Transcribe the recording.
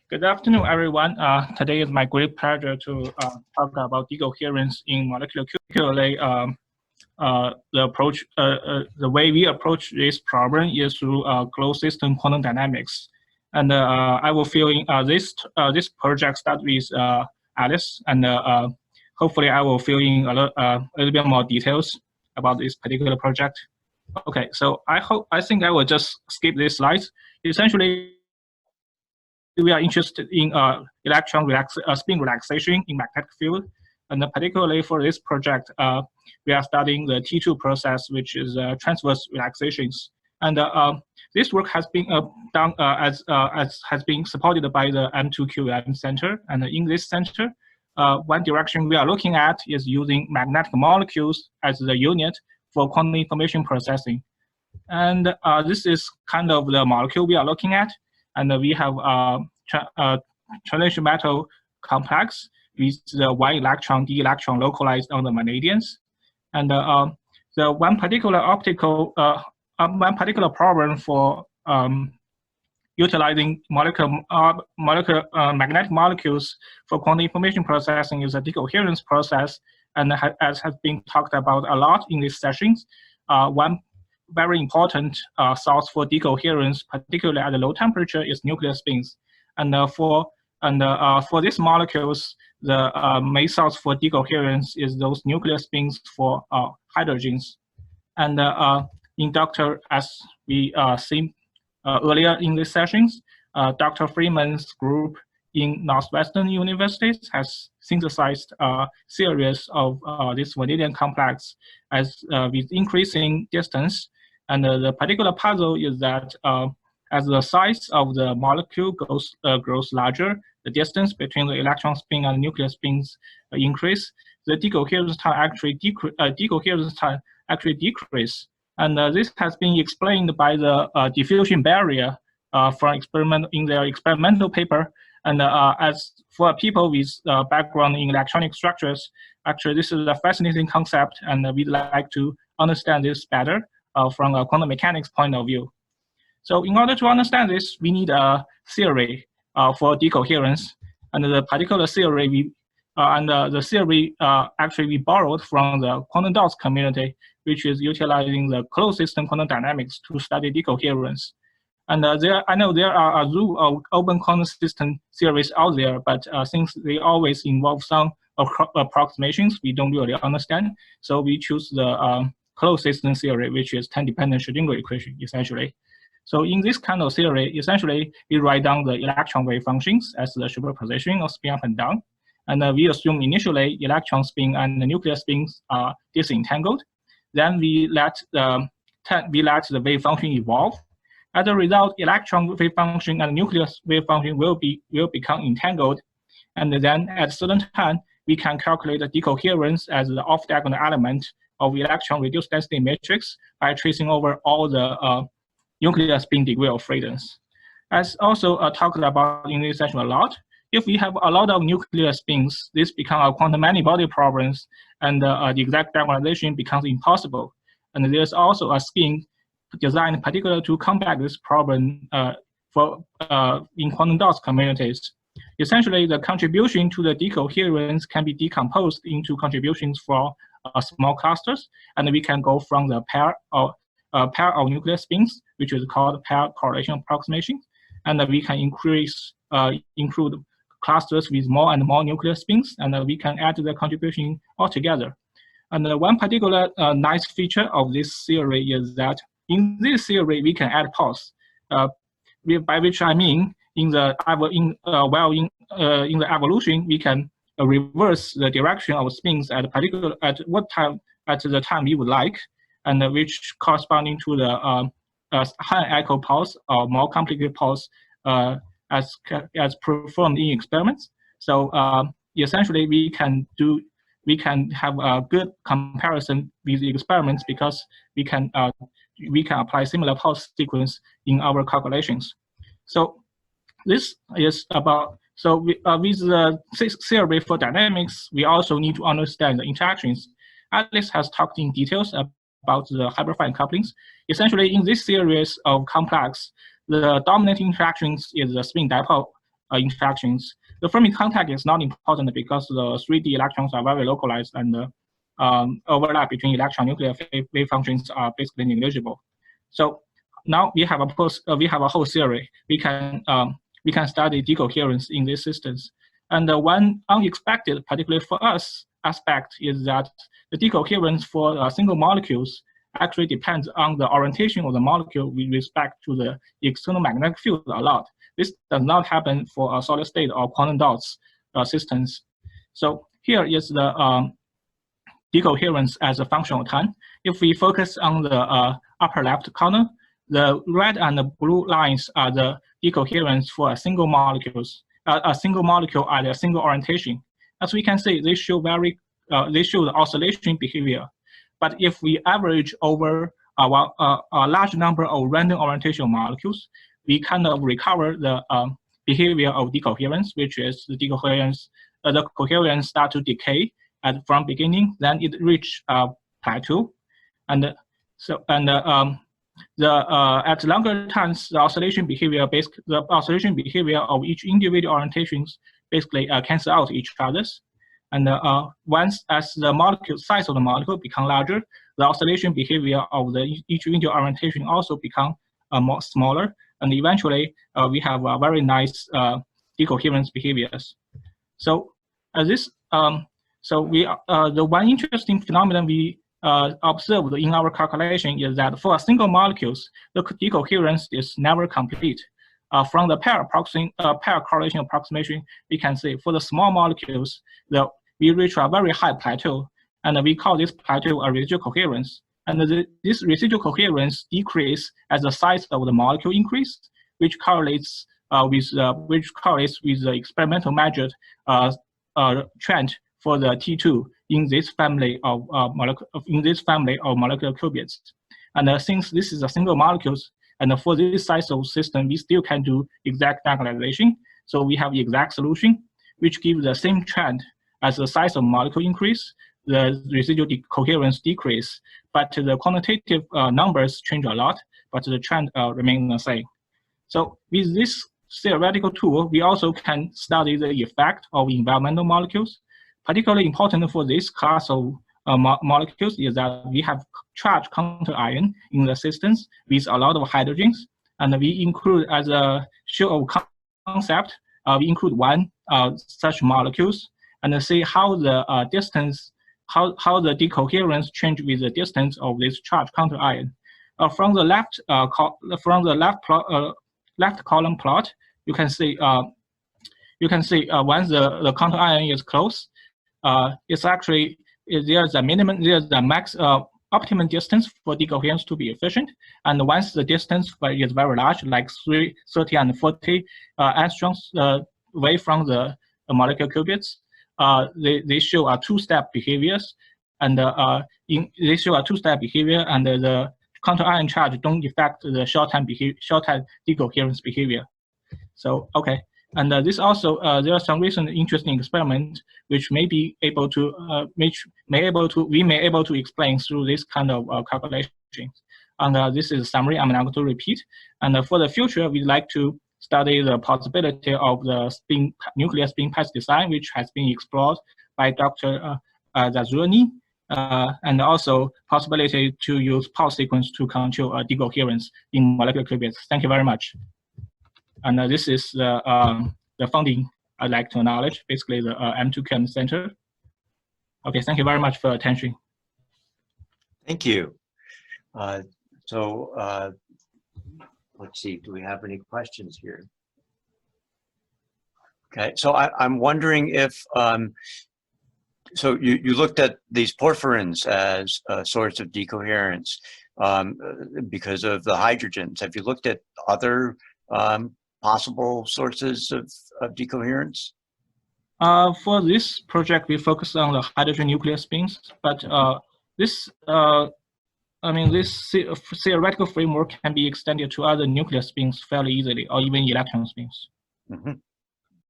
Good afternoon, everyone. Today is my great pleasure to talk about decoherence in molecular particularly the way we approach this problem is through closed system quantum dynamics. And I will fill in this project start with Alice, and hopefully I will fill in a little bit more details about this particular project. Okay, so I think I will just skip this slide. Essentially, we are interested in spin relaxation in magnetic field, and particularly for this project, we are studying the T2 process, which is transverse relaxations. And this work has been done as has been supported by the M2QM Center. And in this center, one direction we are looking at is using magnetic molecules as the unit for quantum information processing. And this is kind of the molecule we are looking at. And we have transition metal complex with the y electron, d electron localized on the vanadiums. And the one particular problem for utilizing magnetic molecules for quantum information processing is the decoherence process. And as has been talked about a lot in these sessions, one very important source for decoherence, particularly at a low temperature, is nuclear spins. And for these molecules, the main source for decoherence is those nuclear spins for hydrogens. And as we seen earlier in these sessions, Dr. Freeman's group in Northwestern universities has synthesized a series of this vanadium complex with increasing distance. And the particular puzzle is that as the size of the molecule grows larger, the distance between the electron spin and nuclear spins increase. The decoherence time actually decrease. And this has been explained by the diffusion barrier in their experimental paper. And as for people with background in electronic structures, actually this is a fascinating concept, and we'd like to understand this better from a quantum mechanics point of view. So in order to understand this, we need a theory for decoherence. And the particular theory actually we borrowed from the quantum dots community, which is utilizing the closed system quantum dynamics to study decoherence. And I know there are a zoo of open quantum system theories out there, but since they always involve some approximations we don't really understand, so we choose the closed system theory, which is time-dependent Schrodinger equation, essentially. So in this kind of theory, essentially, we write down the electron wave functions as the superposition of spin up and down. And we assume initially electron spin and the nuclear spins are disentangled. Then we let the wave function evolve. As a result, electron wave function and nuclear wave function will become entangled. And then at a certain time, we can calculate the decoherence as the off-diagonal element of electron reduced density matrix by tracing over all the nuclear spin degree of freedoms. As also talked about in this session a lot, if we have a lot of nuclear spins, this becomes a quantum many-body problems, and the exact diagonalization becomes impossible. And there's also a scheme designed particularly to combat this problem in quantum dots communities. Essentially, the contribution to the decoherence can be decomposed into contributions for small clusters, and we can go from the pair of nuclear spins, which is called pair correlation approximation, and we can include clusters with more and more nuclear spins, and we can add the contribution altogether. And one particular nice feature of this theory is that in this theory we can add pulse, by which I mean in the evolution we can reverse the direction of spins at the time we would like, and which corresponding to the high echo pulse or more complicated pulse as performed in experiments. So essentially we can have a good comparison with the experiments because we can apply similar pulse sequence in our calculations. So this is about, so with the theory for dynamics, we also need to understand the interactions. Alex has talked in details about the hyperfine couplings. Essentially, in this series of complex, the dominant interactions is the spin dipole interactions. The Fermi contact is not important because the 3D electrons are very localized and overlap between electron nuclear wave functions are basically negligible. So now we have a whole theory. We can study decoherence in these systems. And one unexpected, particularly for us, aspect is that the decoherence for single molecules actually depends on the orientation of the molecule with respect to the external magnetic field a lot. This does not happen for solid state or quantum dots systems. So here is the decoherence as a function of time. If we focus on the upper left corner, the red and the blue lines are the decoherence for a single molecule at a single orientation. As we can see, they show the oscillation behavior. But if we average over a large number of random orientation molecules, we kind of recover the behavior of decoherence, which is the coherence start to decay from beginning, then it reach plateau, and at longer times, the oscillation behavior of each individual orientations basically cancel out each other's. And once as the molecule size of the molecule become larger, the oscillation behavior of each individual orientation also become more smaller, and eventually we have very nice decoherence behaviors. So the one interesting phenomenon we observed in our calculation is that for single molecules, the decoherence is never complete. From the pair correlation approximation, we can see for the small molecules, we reach a very high plateau, and we call this plateau a residual coherence. And this residual coherence decrease as the size of the molecule increase, which correlates with the experimental measured trend for the T2 in this family of molecular qubits. And since this is a single molecules, and for this size of system, we still can do exact diagonalization. So we have the exact solution, which gives the same trend as the size of molecule increase, the residual coherence decrease, but the quantitative numbers change a lot, but the trend remains the same. So with this theoretical tool, we also can study the effect of environmental molecules. Particularly important for this class of molecules is that we have charged counter ion in the systems with a lot of hydrogens, and we include as a show of concept, we include one such molecules and see how the distance, how the decoherence change with the distance of this charged counter ion. From the left left column plot, you can see once the counter ion is close, it's actually there's a max optimum distance for decoherence to be efficient, and once the distance is very large, like 30 and 40 angstroms away from the molecular qubits, they show a two-step behaviors, and the counter ion charge don't affect the short-time decoherence behavior. So okay. And this also, there are some recent interesting experiments which may be able to, we may able to explain through this kind of calculations. And this is a summary I'm not going to repeat. And for the future, we'd like to study the possibility of the nuclear spin patch design, which has been explored by Dr. Zazurni, and also possibility to use pulse sequence to control decoherence in molecular qubits. Thank you very much. And this is the funding I'd like to acknowledge, basically the M2Chem Center. Okay, thank you very much for your attention. Thank you. Let's see, do we have any questions here? Okay, so I'm wondering if, so you looked at these porphyrins as a source of decoherence because of the hydrogens. Have you looked at other possible sources of decoherence? For this project, we focus on the hydrogen nuclear spins, but this theoretical framework can be extended to other nuclear spins fairly easily, or even electron spins. Mm-hmm.